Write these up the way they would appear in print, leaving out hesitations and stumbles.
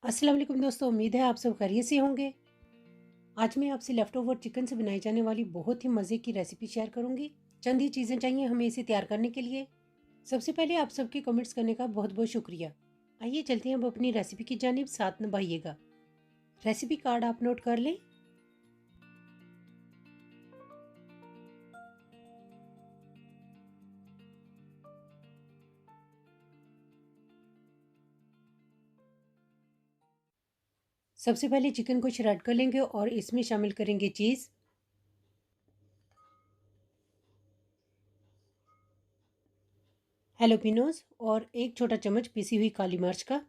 अस्सलाम वालेकुम दोस्तों, उम्मीद है आप सब खैरियत से होंगे। आज मैं आपसे लेफ़्ट ओवर चिकन से बनाई जाने वाली बहुत ही मज़े की रेसिपी शेयर करूंगी। चंद ही चीज़ें चाहिए हमें इसे तैयार करने के लिए। सबसे पहले आप सबके कमेंट्स करने का बहुत बहुत शुक्रिया। आइए चलते हैं अब अपनी रेसिपी की जानिब, साथ निभाइएगा। रेसिपी कार्ड आप नोट कर लें। सबसे पहले चिकन को श्रेड कर लेंगे और इसमें शामिल करेंगे चीज़, हेलोपिनोज और एक छोटा चम्मच पिसी हुई काली मिर्च का।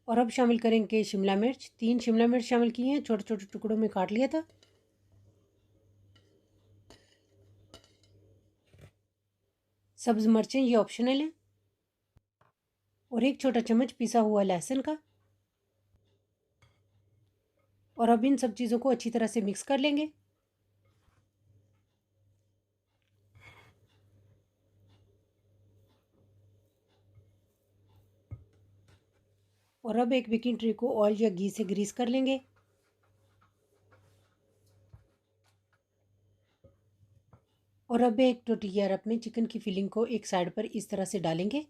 और अब शामिल करेंगे शिमला मिर्च। 3 शिमला मिर्च शामिल किए हैं, छोटे छोटे टुकड़ों में काट लिया था। सब्ज मिर्चें ये ऑप्शनल हैं। और एक छोटा चम्मच पिसा हुआ लहसुन का। और अब इन सब चीज़ों को अच्छी तरह से मिक्स कर लेंगे। और अब एक बेकिंग ट्रे को ऑयल या घी से ग्रीस कर लेंगे। और अब एक टोर्टिया रब में चिकन की फिलिंग को एक साइड पर इस तरह से डालेंगे।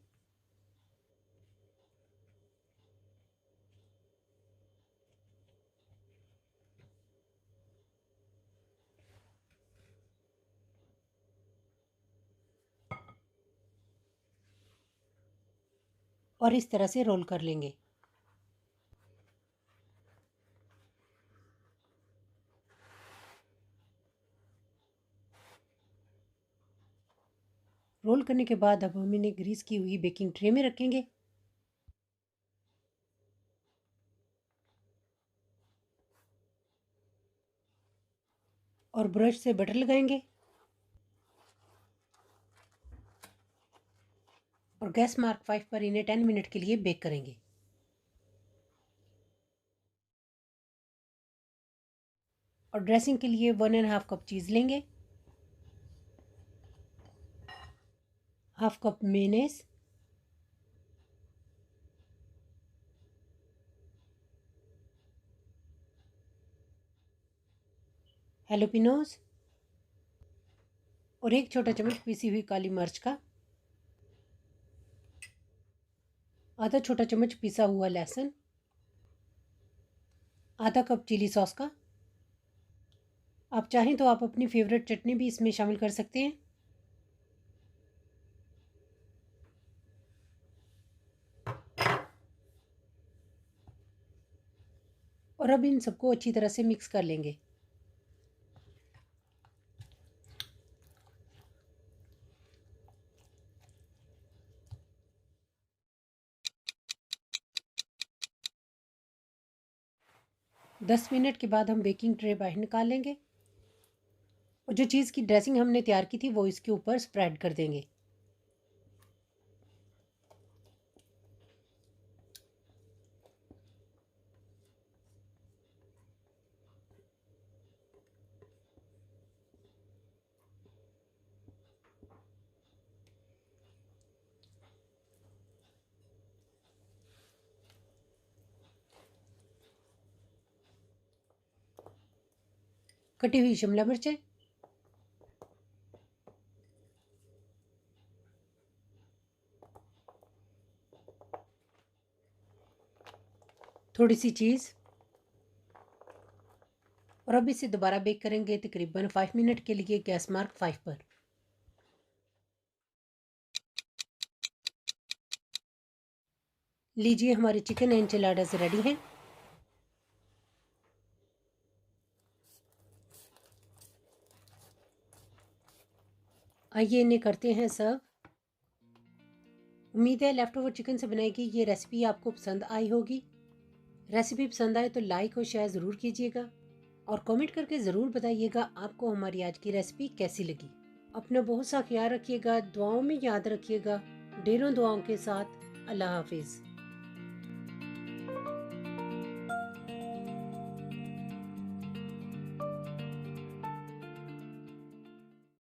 और इस तरह से रोल कर लेंगे। रोल करने के बाद अब हम इन्हें ग्रीस की हुई बेकिंग ट्रे में रखेंगे। और ब्रश से बटर लगाएंगे। और गैस मार्क 5 पर इन्हें 10 मिनट के लिए बेक करेंगे। और ड्रेसिंग के लिए 1.5 कप चीज़ लेंगे, हाफ कप मेयोनेज़, हेलोपिनोज और एक छोटा चम्मच पिसी हुई काली मिर्च का, आधा छोटा चम्मच पिसा हुआ लहसुन, आधा कप चिली सॉस का। आप चाहें तो आप अपनी फेवरेट चटनी भी इसमें शामिल कर सकते हैं। और अब इन सबको अच्छी तरह से मिक्स कर लेंगे। दस मिनट के बाद हम बेकिंग ट्रे बाहर निकाल लेंगे। और जो चीज़ की ड्रेसिंग हमने तैयार की थी वो इसके ऊपर स्प्रेड कर देंगे। कटी हुई शिमला मिर्चें, थोड़ी सी चीज़। और अब इसे दोबारा बेक करेंगे तकरीबन 5 मिनट के लिए गैस मार्क 5 पर। लीजिए हमारे चिकन एनचिलाडास रेडी हैं। आइए इन्हें करते हैं सर्व। उम्मीद है लेफ्ट ओवर चिकन से बनाई गई ये रेसिपी आपको पसंद आई होगी। रेसिपी पसंद आए तो लाइक और शेयर ज़रूर कीजिएगा। और कमेंट करके ज़रूर बताइएगा आपको हमारी आज की रेसिपी कैसी लगी। अपना बहुत सा ख्याल रखिएगा, दुआओं में याद रखिएगा। ढेरों दुआओं के साथ। अल्लाह हाफिज़।